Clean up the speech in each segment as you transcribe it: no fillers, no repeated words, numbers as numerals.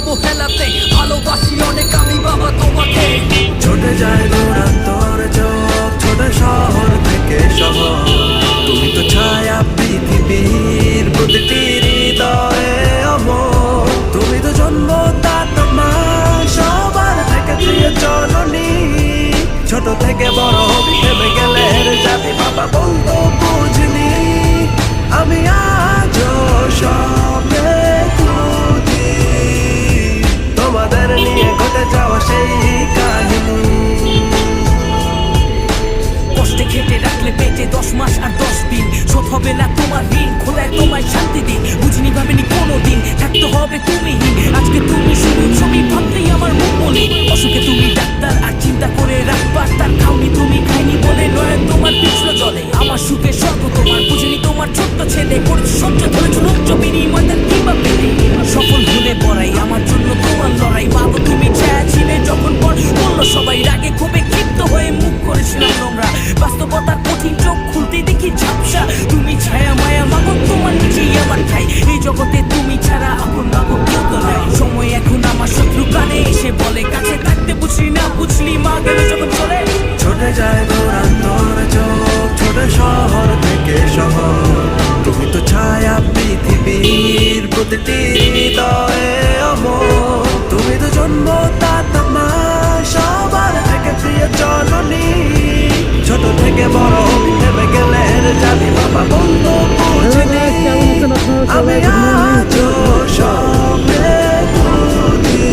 অবহেলাতে ভালোবাসি অনেক আমি বাবা তোমাকে। ছোটে যায় দূরান্তর চোখ, ছোট শহর থেকে শহর, তুমি তো ছায়া পৃথিবীর প্রতিটি হৃদয়ে অমর। তুমি তো জন্মদাতা মা, সবার থেকে প্রিয় জননী। ছোট থেকে বড় ভেবে গেলে যাবি বাবা বলতো বুঝনি। আমি আজও স্বপ্নে খুঁজি তোমাদের নিয়ে ঘটে যাওয়া সেই কাহিনী। কষ্টে খেটে রাখলে পেটে 10 মাস আর 10 দিন, শোধ হবে না তোমার ঋণ, খোদায় তোমায় শান্তি দিন। বুঝিনি ভাবিনি কোনোদিন থাকতে হবে তুমিহীন। আজকে তুমি শুধু ছবি ভাবতেই আমার মুখ বলি। অসুখে তুমি ডাক্তার আর চিন্তা করে রাখবার তার খাওনি তুমি খাইনি বলে নয়ন তোমার পিছলো জলে। আমার সুখে স্বর্গ তোমার, বুঝিনি তোমার ছোট্ট ছেলে করেছে সহ্য ধরেছ লজ্জ বিনিময় তার কিবা পেলে। সফল হলে পড়াই আমার জন্য তোমার লড়াই, বাবা তুমি ছায়া ছিলে যখন পর বললো সবাই। রাগে ক্ষোভে ক্ষিপ্ত হয়ে মুখ করেছিলাম নোংরা, বাস্তবতার কঠিন চোখ খুলতে দেখি ঝাপসা। তুমি ছায়া মায়া মাগো তোমার নিচেই আমার ঠাই, এই জগতে তুমি ছাড়া আপন মাগো কেউ তো নাই। সময় এখন আমার শত্রু কানে এসে বলে কাছে থাকতে বুঝলি না বুঝলি মা গেল যখন চলে। ছোটে যায় দূরান্তর চোখ, ছোট শহর থেকে শহর, তুমি তো ছায়া পৃথিবীর প্রতিটি হৃদয়ে অমর। তুমি তো জন্মদাতা মা, সবার থেকে প্রিয় জননী। ছোট থেকে বড় ভেবে গেলে যাবি বাবা বলতো বুঝনি। আমি আজও স্বপ্নে খুঁজি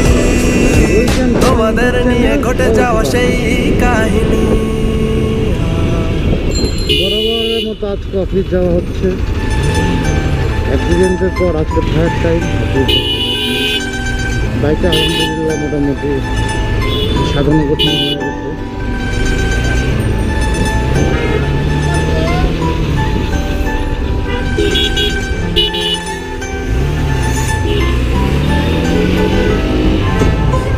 তোমাদের নিয়ে ঘটে যাওয়া সেই কাহিনী। বরাবরের মতো আজকে অফিস যাওয়া হচ্ছে। অ্যাক্সিডেন্টের পর আজকে থার্ড টাইম বাইকটা আলহামদুলিল্লাহ মোটামুটি সাজানো গোছানো হয়ে গেছে।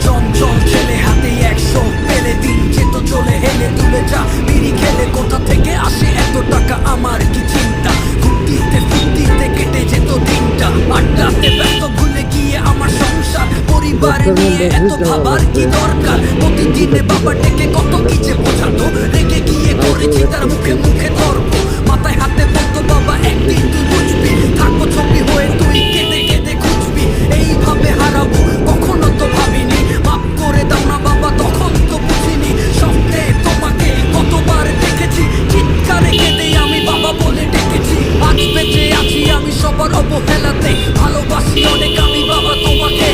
চঞ্চল ছেলে হাতে 100 পেলে দিন যেত চলে হেলে তুলে যা বিড়ি খেলে। কোথা থেকে আসে এত টাকা আমার কি চিন্তা, ফুর্তিতে ফুর্তিতে কেটে যেত দিনটা। আড্ডাতে ব্যস্ত ভুলে গিয়ে আমার সংসার পরিবার নিয়ে এত ভাবার কি দরকার। প্রতিদিনে বাবা ডেকে কত কি যে বোঝাতো, রেগে গিয়ে করেছি তার মুখে মুখে তর্ক। মাথায় হাতে বলতো বাবা একদিন তুই বুঝবি, থাকবো ছবি হয়ে তুই কেঁদে কেঁদে খুঁজবি। এইভাবে হারাবো কখনো তো ভাবিনি, মাফ করে দাও না বাবা তখন তো বুঝিনি। স্বপ্নে তোমাকে কতবার দেখেছি, চিৎকারে কেঁদে আমি বাবা বলে ডেকেছি। আজ বেঁচে আছি আমি সবার অবহেলাতে, ভালোবাসি অনেক আমি বাবা তোমাকে।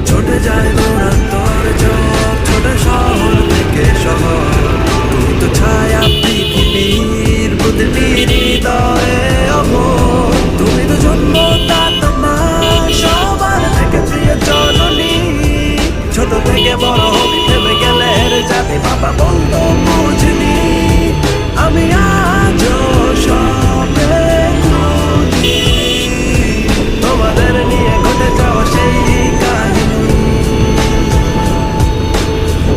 ছোটে যায় দূরান্তর চোখ, ছোট শহর থেকে শহর, তুমি তো ছায়া পৃথিবীর প্রতিটি হৃদয়ে অমর। তুমি তো জন্মদাতা মা, সবার থেকে প্রিয় জননী। ছোট থেকে বড় ভেবে গেলে যাবি বাবা বলতো বুঝনি। আমি আজও স্বপ্নে খুঁজি তোমাদের নিয়ে ঘটে যাওয়া সেই কাহিনী।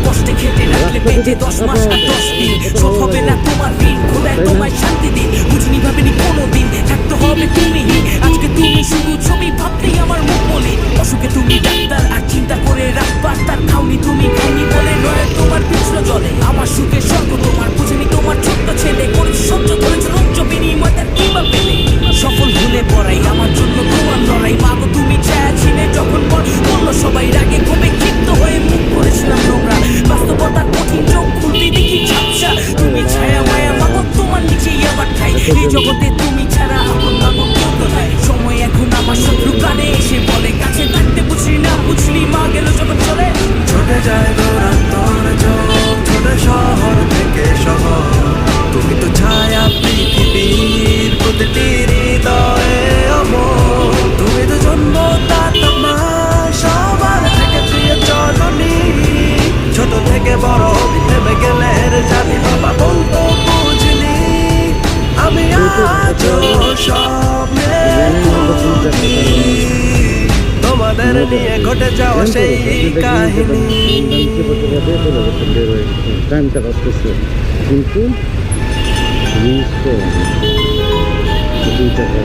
কষ্টে খেটে রাখলে পেটে 10 মাস আর 10 দিন, শোধ হবে না তোমার ঋণ, খোদায় তোমায় শান্তি দিন। বুঝিনি ভাবিনি কোনোদিন থাকতে হবে তুমিহীন। আজকে তুমি শুধু ছবি ভাবতেই আমার মুখ বলি। অসুখে তুমি ডাক্তার আর চিন্তা করে রাখবার তার খাওনি তুমি খাইনি বলে নয় তোমার পিছলো জলে। আমার সুখে স্বর্গ তোমার, বুঝিনি তোমার ছোট্ট ছেলে করেছে সহ্য ধরেছে লজ্জ বিনিময় তার কিবা পেলে। সফল হলে পড়াই আমার জন্য তোমার লড়াই, মাগো তুমি ছায়া ছিলে যখন পর বললো সবাই। রাগে ক্ষোভে ক্ষিপ্ত হয়ে মুখ করেছিলাম নোংরা, বাস্তবতার কঠিন চোখ খুলতে দেখি ঝাপসা। তুমি ছায়া মায়া মাগো তোমার নিচেই আমার ঠাই, এই জগতে তুমি ছাড়া আপন মাগো কেউ তো নাই। সময় এখন আমার শত্রু কানে এসে বলে কাছে থাকতে বুঝলি না বুঝলি মা গেল যখন চলে। ছোটে যায় দূরান্তর চোখ, ছোট শহর থেকে শহর, তুমি তো ছায়া পৃথিবীর প্রতিটি হৃদয়ে অমর। তুমি তো জন্মদাতা মা, সবার থেকে প্রিয় জননী। ছোট থেকে বড় ভেবে গেলে যাবি বাবা বলতো বুঝনি। আমি আজও স্বপ্নে খুঁজি তোমাদের নিয়ে ঘটে যাওয়া সেই কাহিনী। টাইমটা করতেছে কিন্তু জিনিস তো 2 টাকা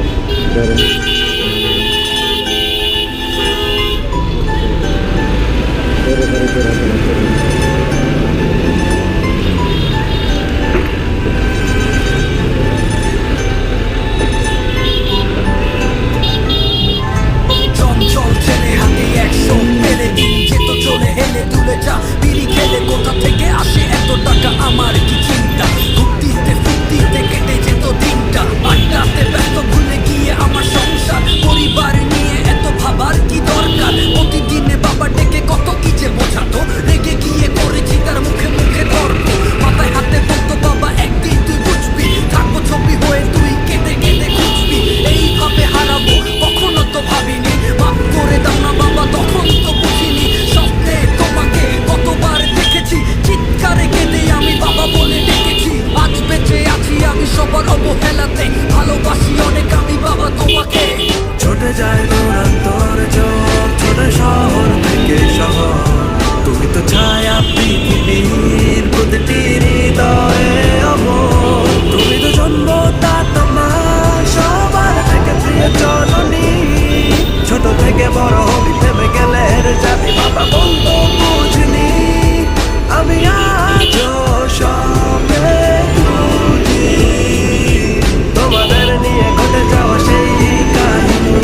করে দাও না বাবা, তখন তো বুঝিনি স্বপ্নে তোমাকে কতবার দেখেছি, চিৎকারে কেঁদে আমি বাবা বলে ডেকেছি। আজ বেঁচে আছি আমি সবার অবহেলাতে, ভালোবাসি অনেক আমি বাবা তোমাকে। ছোটে যায় দূরান্তর চোখ, ছোটে শহর থেকে শহর, তুমি তো ছায়া পৃথিবীর প্রতিটি হৃদয়ে অমর। তুমি তো জন্মদাতা মা, সবার থেকে প্রিয় জননী। ছোট থেকে বড় হবি থেমে গেলে হেরে যাবি বাবা, বলতো বুঝিনি আমি আজও স্বপ্নে খুঁজি তোমাদের নিয়ে ঘটে যাওয়া সেই কাহিনী।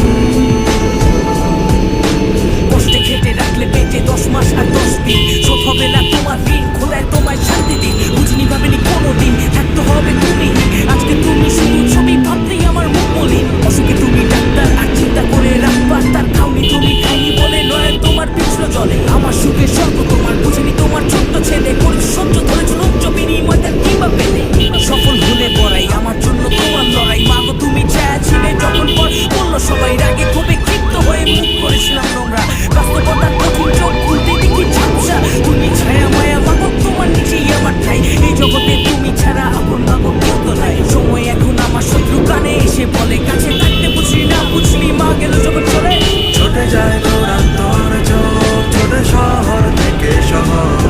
কষ্টে খেটে রাখলে পেটে 10 মাস আর 10 দিন, শোধ হবে না তোমার ঋণ, খোদায় তোমায় শান্তি দিন। বুঝিনি ভাবেনি কোনোদিন থাকতে হবে তুমি, আজকে তুমি শুধু ছবি ভাবতেই আমার মুখ মলিন। অসুখে তুমি ডাক্তার আর চিন্তা করে রাখবার, তার খাওনি তুমি খাইনি বলে নয় তোমার পিছলো জলে। আমার সুখে স্বর্গ তোমার, বুঝিনি তোমার ছোট্ট ছেলে করেছে সহ্য, ধরেছিল উচ্চ বিনিময় তার কিংবা পেলে। সফল হলে পড়াই আমার জন্য তোমার লড়াই, মাগো তুমি ছায়া ছিলে যখন পর বললো সবাই, রাগে খুবই ক্ষিপ্ত হয়ে মুখ করেছিলাম নোংরা। বাস্তবতার কঠিন চোখ খুলতে দেখি ঝাপসা, তুমি ছায়া মায়া মাগো তোমার নিচেই আমার ঠাই। এই জগতে তুমি ছাড়া আপন মাগো কেউ তো নাই। সময় এখন আমার শত্রু কানে এসে বলে, কাছে থাকতে বুঝলি না বুঝলি মা গেল যখন চলে। ছোটে যায় দূরান্তর চোখ, ছোটে শহর থেকে শহর,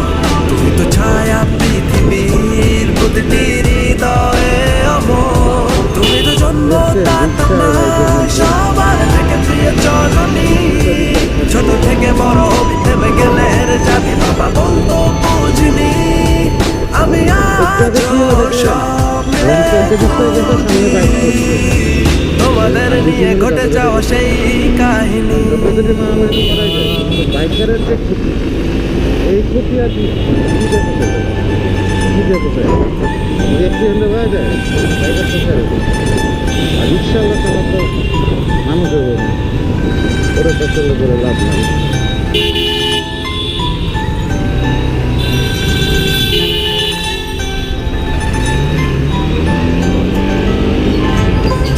তুমি তো ছায়া পৃথিবীর প্রতিটি হৃদয়ে অমর। তুমি তো জন্মদাতা মা, সবার থেকে প্রিয় জননী। ছোট থেকে বড় হবি থেমে গেলে হেরে যাবি বাবা, বলতো বুঝিনি আমি আজও স্বপ্নে খুঁজি তোমাদের নিয়ে ঘটে যাওয়া সেই কাহিনী। বাইকারের যে ক্ষতি, এই ক্ষতি আর কি অ্যাক্সিডেন্টে হয়ে যায়, বাইকার তো ছেড়ে আর রিক্সাওয়ালা চালা তো মানুষ হবে না, ওরা তো চলে করে লাভ নাই।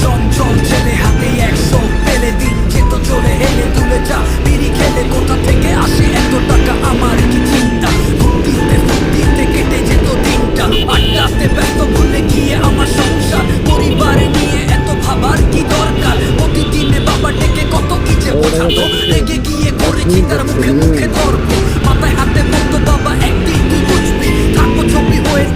চঞ্চল ছেলে হাতে 100 পেলে দিন যেত চলে, হেলে তুলে যা বিড়ি খেলে কোথা থেকে আসে এত টাকা আমার কি চিন্তা। ফুর্তিতে কেটে যেত দিনটা, আড্ডাতে ব্যস্ত ভুলে গিয়ে আমার সংসার পরিবারে নিয়ে এত ভাবার কি দরকার। প্রতিদিনে বাবা ডেকে কত কি যে বোঝাতো, রেগে গিয়ে করেছি তার মুখে মুখে তর্ক। মাথায় হাতে বলতো বাবা একদিন তুই বুঝবি, থাকবো ছবি হয়ে